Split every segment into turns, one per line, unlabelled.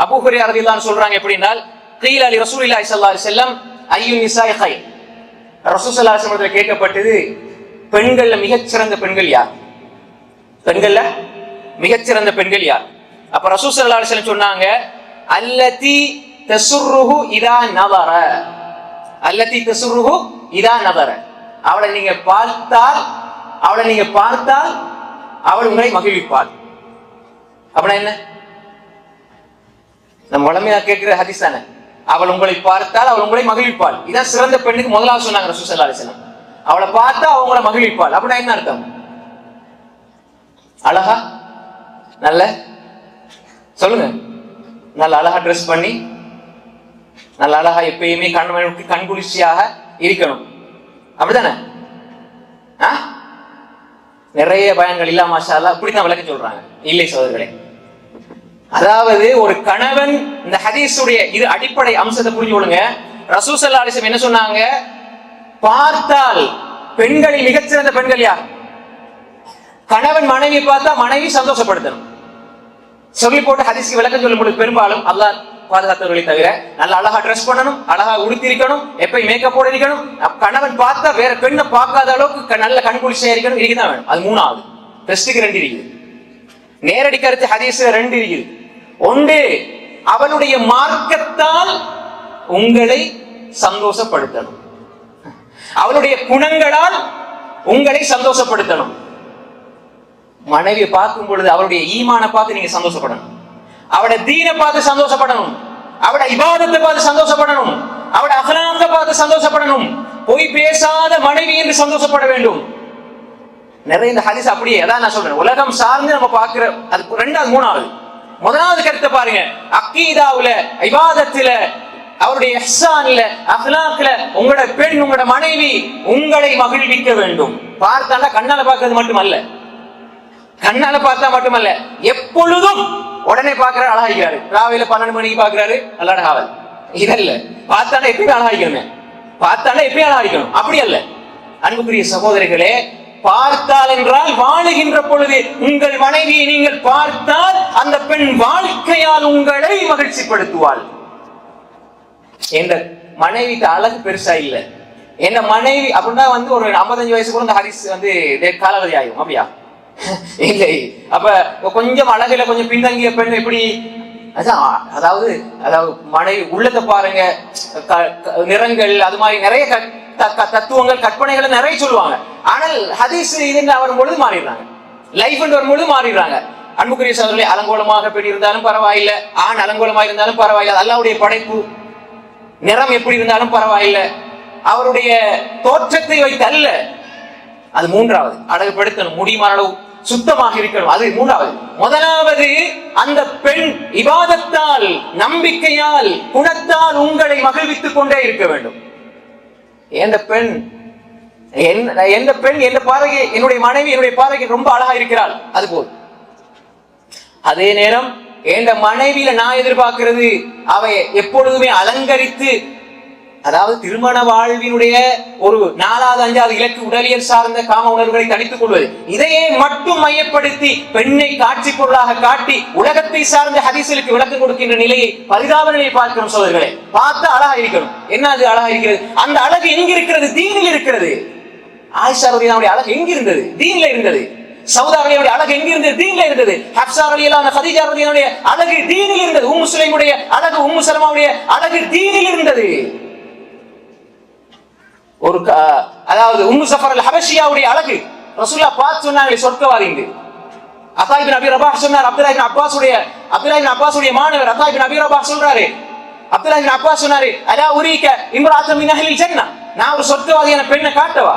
Abu Hurairah ரலியல்லாஹு சொல்றாங்க எப்படின்னா, கீல லி ரசூலில்லாஹி ஸல்லல்லாஹு அலைஹி வஸல்லம் அய்யு நிசாஇ கைர். ரசூல் ஸல்லல்லாஹு அலைஹி வஸல்லம் கேட்கப்பட்டது, பெண்கள்ல மிகச்சிறந்த பெண்கள் யார்? பெண்கள்ல மிகச்சிறந்த பெண்கள் யார்? அப்ப ரசூல் ஸல்லல்லாஹு அலைஹி வஸல்லம் சொன்னாங்க, அல்லதி தசுர்ருஹு இதா நதர. அல்லதி தசுர்ருஹு இதா நதர. அவளை நீங்க பார்த்தால் அவள் உங்களை மகிழ்விப்பாள். அப்படின்னா என்ன? நம்ம வளமையா கேட்கிற ஹதீஸ் தானே. அவள் உங்களை பார்த்தால் அவள் உங்களை மகிழ்விப்பாள். இதான் சிறந்த பெண்ணுக்கு முதலாவது சொன்னாங்க ரசூல் ஸல்லல்லாஹு அலைஹி வஸல்லம். அவளை பார்த்தா அவங்கள மகிழ்விப்பாள். அப்படின்னா என்ன அர்த்தம்? அழகா, நல்ல சொல்லுங்க, நல்ல அழகா ட்ரெஸ் பண்ணி, நல்ல அழகா எப்பயுமே கண்குளிர்ச்சியாக இருக்கணும். அப்படித்தானே? நிறைய பயன்கள் இல்ல மாஷா அல்லாஹ் இப்படித்தான் விளக்க சொல்றாங்க. இல்லை சகோதரர்களே, அதாவது ஒரு கணவன், இந்த ஹதீஸுடைய இது அடிப்படை அம்சத்தை புரிஞ்சு கொள்ளுங்க. ரசூல் ஸல்லல்லாஹு அலைஹி வஸல்லம் என்ன சொன்னாங்க? பார்த்தால் பெண்களில் மிகச்சிறந்த பெண்கள் யார்? கணவன் மனைவி பார்த்தா மனைவி சந்தோஷப்படுத்தணும் சொல்லி போட்டு ஹதீஸ்க்கு விளக்கம் சொல்லும் பொழுது பெரும்பாலும் அல்லாஹ் பாதுகாத்தவர்களை தவிர நல்ல அழகா ட்ரெஸ் பண்ணணும், அழகா உடுத்திருக்கணும், எப்பயும் மேக்கப் போட இருக்கணும். கணவன் பார்த்தா வேற பெண்ணை பார்க்காத அளவுக்கு நல்ல கண்குளிர்ச்சியா இருக்கணும், இருக்குதான் வேணும். அது மூணாவது. டெஸ்டுக்கு 2 இருக்குது. நேரடி கருத்து ஹதீஸ்ல 2 இருக்குது. ஒன்று, அவளுடைய மார்க்கத்தால் உங்களை சந்தோஷப்படுத்தணும், அவளுடைய குணங்களால் உங்களை சந்தோஷப்படுத்தணும். மனைவியை பார்க்கும் பொழுது அவளுடைய ஈமான பார்த்து நீங்க சந்தோஷப்படணும், அவட தீனை பார்த்து சந்தோஷப்படணும், அவட இபாதத்தை பார்த்து சந்தோஷப்படணும், அவட அகலாத்தை பார்த்து சந்தோஷப்படணும். பொய் பேசாத மனைவி என்று சந்தோஷப்பட வேண்டும். நிறைய இந்த ஹதீஸ் அப்படியே அதான் நான் சொல்றேன். உலகம் சார்ந்து நம்ம பார்க்கிற அது 2வது. 3வது, முதலாவது கருத்தை பாருங்க. அக்கீதாவுல, இபாதத்துல, அவருடைய இஹ்சான்ல, அக்லாக்ல உங்களோட பெண், உங்களோட மனைவி உங்களை மகிழ்விக்க வேண்டும். பார்த்தாண்டா கண்ணால பார்க்கிறது மட்டுமல்ல, கண்ணால பார்த்தா மட்டுமல்ல, எப்பொழுதும் உடனே பார்க்கிற அழகாய்க்கிறாரு. ராவில 12 மணிக்கு பார்க்கிறாரு, நல்ல அழகாவல். இதல்ல, பார்த்தாண்டா எப்பயும் அழகாய்க்கணும், பார்த்தாண்டா எப்பயும் அழகாய்க்கணும். அப்படி அல்ல அன்புக்குரிய சகோதரிகளே. பார்த்தால் என்றால் வாழுகின்ற பொழுது உங்கள் மனைவியை நீங்கள் பார்த்தால் அந்த பெண் வாழ்க்கையால் உங்களை மகிழ்ச்சிப்படுத்துவாள். என்ற மனைவிக்கு அழகு பெருசா இல்ல. என்ன மனைவி அப்படின்னா ஒரு 55 வயசுக்குள்ள இந்த ஹரிஸ் காலாவதி ஆகும். அப்படியா? இல்லை. அப்ப கொஞ்சம் அழகுல கொஞ்சம் பின்தங்கிய பெண் எப்படி? அதாவது மனைவி உள்ளத்தை பாருங்க, நிறங்கள், அது மாதிரி நிறைய தத்துவங்கள், கற்பனைகள் நிறைய சொல்லுவாங்க. ஆனால் ஹதீஸ் இதுன்னு வரும்பொழுது மாறிடுறாங்க, லைஃப் வரும்பொழுது மாறிடுறாங்க. அன்புக்குரிய சகோதரர்களே, அலங்கோலமாக பெண் இருந்தாலும் பரவாயில்லை, ஆண் அலங்கோலமாக இருந்தாலும் பரவாயில்லை, அல்லாஹ்வுடைய படைப்பு. நிறம் எப்படி இருந்தாலும் பரவாயில்லை, அவருடைய தோற்றத்தை வைத்து அல்ல. அது 3வது. அழகுபடுத்தணும், முடியுமான அளவு சுத்தமாக இருக்கணும், அது 3வது. முதலாவது, அந்த பெண் இபாதத்தால், நம்பிக்கையால், குணத்தால் உங்களை மகிழ்வித்துக் கொண்டே இருக்க வேண்டும். எந்த பெண் என் பார்வைக்கு, என்னுடைய மனைவி என்னுடைய பார்வைக்கு ரொம்ப அழகா இருக்கிறாள், அது போல். அதே நேரம் என் மனைவியில நான் எதிர்பார்க்கிறது அவை எப்பொழுதுமே அலங்கரித்து, அதாவது திருமண வாழ்வினுடைய ஒரு 4வது 5வது இலக்கு உடலியல் சார்ந்த காம உணர்வுகளை தடுத்துக் கொள்வது. இதையே மட்டும் மையப்படுத்தி பெண்ணை காட்சி பொருளாக காட்டி உலகத்தை சார்ந்த ஹதீஸ்களுக்கு விளக்கம் கொடுக்கின்ற நிலையை, பரிதாப நிலையை பார்க்கிறோம் சகோதரர்களே. பார்த்து அழகா இருக்கணும். என்ன அது அழகா இருக்கிறது? அந்த அழகு எங்க இருக்கிறது? தீனில் இருக்கிறது. ஆயிஷா ரலியல்லாஹு அன்ஹா அழகு எங்க இருந்தது? தீனில் இருந்தது. சௌதா ரலியல்லாஹு அழகு எங்க இருந்தது? தீனில் இருந்தது. ஹப்ஸா ரலியல்லாஹு அன்ஹா, கதீஜா ரலியல்லாஹு அன்ஹா அழகு தீனில் இருந்தது. உம்மு சுலைமுடைய அழகு, உம்மு சலமாவுடைய அழகு தீனில் இருந்தது. அதாவது உம்மு சஃபர் அல் ஹபஷியாவுடைய அழகு ரசூலுல்லாஹ் பார்த்து சொன்னாங்களே சொர்க்கவாதிங்க. அத்தா இப்னு அபி ரபாஹ் சொன்னார், அப்துல்லாஹ் இப்னு அப்பாஸுடைய மாணவர் அத்தா இப்னு அபி ரபாஹ் சொல்றாரு, அப்துல்லாஹ் இப்னு அப்பாஸ் சொன்னாரு, அலா உரீக இம்ராஅத்தன் மின் அஹ்லில் ஜன்னah, நான் ஒரு சொர்க்கவாதியான பெண்ணை காட்டவா?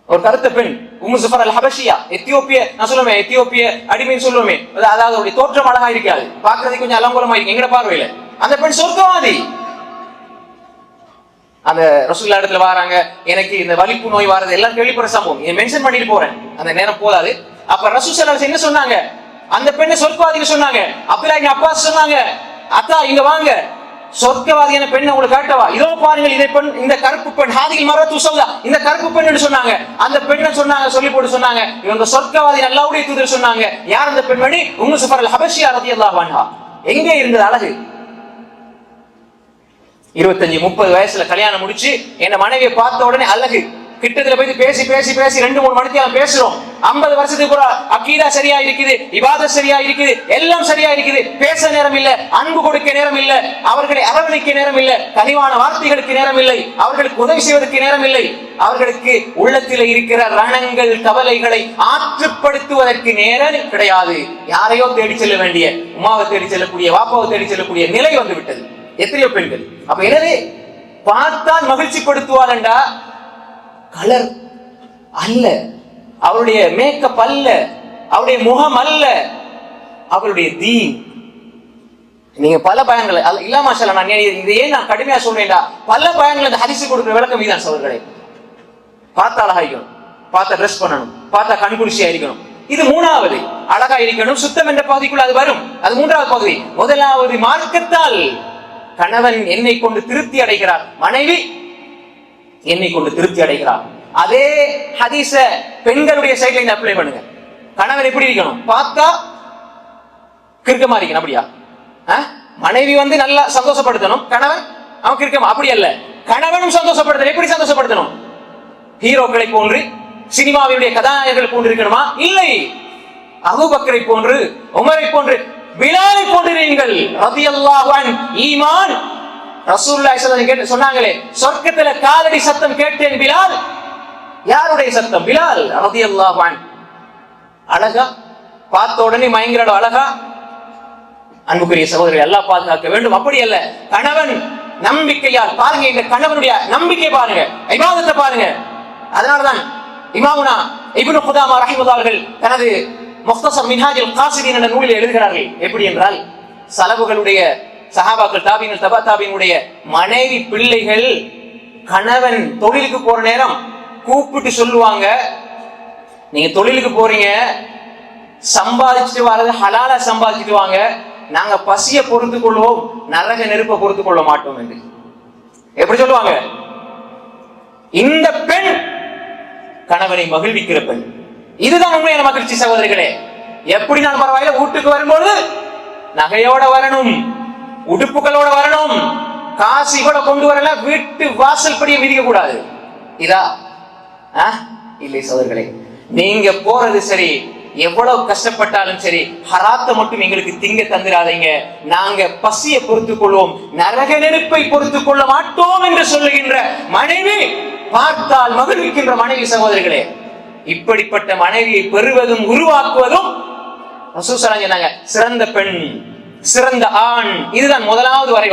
ஒரு கருத்த பெண் உம்மு சஃபர் அல் ஹபஷியா, எத்தியோப்பிய அடிமைன்னு சொல்லுவோமே, அதாவது அவருடைய தோற்றம் அழகா இருக்காது, பார்க்கறதுக்கு கொஞ்சம் அலங்கோலமா இருக்கு எங்கட பார்வையில. அந்த பெண் சொர்க்கவாதி. அந்த ரசூலுல்லாஹ் இடத்துல வராங்க, எனக்கு இந்த வலிப்பு நோய் வரது எல்லாம் கேள்விப்படுற சம்பவம், மென்ஷன் பண்ணிட்டு போறேன், அந்த நேரம் போதாது. அப்ப ரசூல் ஸல்லல்லாஹு அலைஹி வஸல்லம் என்ன சொன்னாங்க? அந்த பெண்ணை சொர்க்கவாதின்னு சொன்னாங்க. அப்துல்லாஹ் இப்னு அப்பாஸ் சொன்னாங்க, அத்தா இங்க வாங்க, சொர்க்கவாதியான பெண் உங்களுக்கு காட்டவா? இதோ பாருங்கள், இதை பெண், இந்த கருப்பு பெண் ஹாதில் மரத்து சௌதா, இந்த கருப்பு பெண் சொன்னாங்க. அந்த பெண்ணை சொன்னாங்க, சொல்லி போட்டு சொன்னாங்க, இவங்க சொர்க்கவாதி, அல்லாஹ்வுடைய தூதர் சொன்னாங்க. யார் அந்த பெண்மணி? உம்மு சுஃபர் அல் ஹபஷியா ரலியல்லாஹு அன்ஹா. எங்கே இருந்தது அழகு? 25-30 வயசுல கல்யாணம் முடிச்சு என்ன மனைவியை பார்த்த உடனே அழகு. கிட்டத்துல போய் பேசி பேசி பேசி 2-3 மணிக்கு பேசுறோம். 50 வருஷத்துக்கு கூட அக்கீதா சரியா இருக்குது, இபாதத் சரியா இருக்குது, எல்லாம் சரியா இருக்குது. பேச நேரம் இல்ல, அன்பு கொடுக்க நேரம் இல்ல, அவர்களை அரவணைக்க நேரம் இல்ல, கனிவான வார்த்தைகளுக்கு நேரம் இல்லை, அவர்களுக்கு உதவி செய்வதற்கு நேரம் இல்லை, அவர்களுக்கு உள்ளத்தில் இருக்கிற ரணங்கள் கவலைகளை ஆற்றுப்படுத்துவதற்கு நேரம் கிடையாது. யாரையோ தேடி செல்ல வேண்டிய, உமாவை தேடி செல்லக்கூடிய, வாப்பாவை தேடி செல்லக்கூடிய நிலை வந்து விட்டது எத்தனையோ பெண்கள். அப்ப எனவே பார்த்தால் மகிழ்ச்சிப்படுத்துவாரண்டா கலர் அல்ல, அவருடைய மேக்கப் அல்ல, அவருடைய முகம் அல்ல, அவருடைய தீன். நீங்க பல பயன்கள் இல்லாம நான் இதையே நான் கடுமையா சொல்றேன்டா, பல பயன்கள் இந்த ஹதீஸ் கொடுக்கிற விளக்கம் இதுதான் சகோதரர்களே. பார்த்தா அழகா இருக்கணும், பார்த்தா ட்ரெஸ் பண்ணணும், பார்த்தா கண்குளிர்ச்சியா இருக்கணும். இது மூணாவது. அழகா இருக்கணும், சுத்தம் என்ற பகுதிக்குள்ள அது வரும். அது மூன்றாவது பகுதி. முதலாவது மார்க்கத்தால் கணவன் என்னை கொண்டு திருப்தி அடைகிறார், மனைவி என்னை கொண்டு திருப்தி அடைகிறார். அதே ஹதீஸ பெண்களுடைய சைடுல இந்த அப்ளை பண்ணுங்க. கணவன் எப்படி இருக்கணும்? பார்த்தா கிறுக்கமா இருக்கணும், அப்படியா? மனைவி வந்து நல்லா சந்தோஷப்படுத்தணும், கணவன் அவன் கிறுக்கமா, அப்படி அல்ல. கணவனும் சந்தோஷப்படுத்தணும். எப்படி சந்தோஷப்படுத்தணும்? ஹீரோக்களை போன்று, சினிமாவினுடைய கதாநாயகர்கள் போன்று இருக்கணுமா? இல்லை. அபூபக்கரை போன்று, உமரை போன்று, பிலாலை போன்று நீங்கள் ரலியல்லாஹு அன்ஹு. ஈமான். ரசூலுல்லாஹி ஸல்லல்லாஹு அலைஹி வஸல்லம் சொன்னாங்களே, சொர்க்கத்துல காலடி சத்தம் கேட்டேன் பிலால். யாருடைய சத்தம்? பிலால் ரலியல்லாஹு அன்ஹு. அழகா, பார்த்த உடனே மயங்கர அழகா. அன்புக்குரிய சகோதரரை அல்லாஹ் பாதுகாக்க வேண்டும். அப்படி அல்ல, கணவன் நம்பிக்கையால் பாருங்க, இந்த கணவனுடைய நம்பிக்கை பாருங்க, இபாதத்தை பாருங்க. அதனாலதான் இமாமுனா இப்னு குதாமா ரஹிமஹுல்லாஹ் அவர்கள் தனது முக்தஸர் மின்ஹாஜுல் காஸிதீன் என்ற நூலில் எழுதுகிறார்கள். எப்படி என்றால், சலபுகளுடைய சஹாபாக்கள், தாபீன்கள், தபா தாபீனுடைய மனைவி பிள்ளைகள் கணவன் தொழிலுக்கு போற நேரம் கூப்பிட்டு சொல்லுவாங்க, நீங்க தொழிலுக்கு போறீங்க, சம்பாதிச்சுட்டு வர்றது ஹலாலா சம்பாதிச்சுட்டு வாங்க, நாங்க பசிய பொறுத்து கொள்வோம், நரக நெருப்பை பொறுத்து கொள்ள மாட்டோம் என்று. எப்படி சொல்லுவாங்க? இந்த பெண் கணவனை மகிழ்விக்கிற பெண். இதுதான் உண்மையான மகிழ்ச்சி சகோதரிகளே. எப்படி நான் பரவாயில்ல, வீட்டுக்கு வரும்போது நகையோட வரணும், உடுப்புகளோட வரணும், காசு கூட கொண்டு வரல, வீட்டு வாசல் படியை மிதிக்க கூடாது. இதா இல்லை சகோதரர்களே. நீங்க போறது சரி, எவ்வளவு கஷ்டப்பட்டாலும் சரி, ஹராத்தை மட்டும் எங்களுக்கு திங்க தந்துடாதீங்க, நாங்க பசியை பொறுத்துக் கொள்வோம், நரக நெருப்பை பொறுத்துக் கொள்ள மாட்டோம் என்று சொல்லுகின்ற மனைவி, பார்த்தால் மகிழ்விக்கின்ற மனைவி சகோதரிகளே. இப்படிப்பட்ட மனைவியை பெறுவதும் உருவாக்குவதும் ரசூல் ஸல்லல்லாஹு அலைஹி வஸல்லம் சொன்னாங்க, சிறந்த பெண், சிறந்த ஆண். இதுதான் முதலாவது வரைவல்.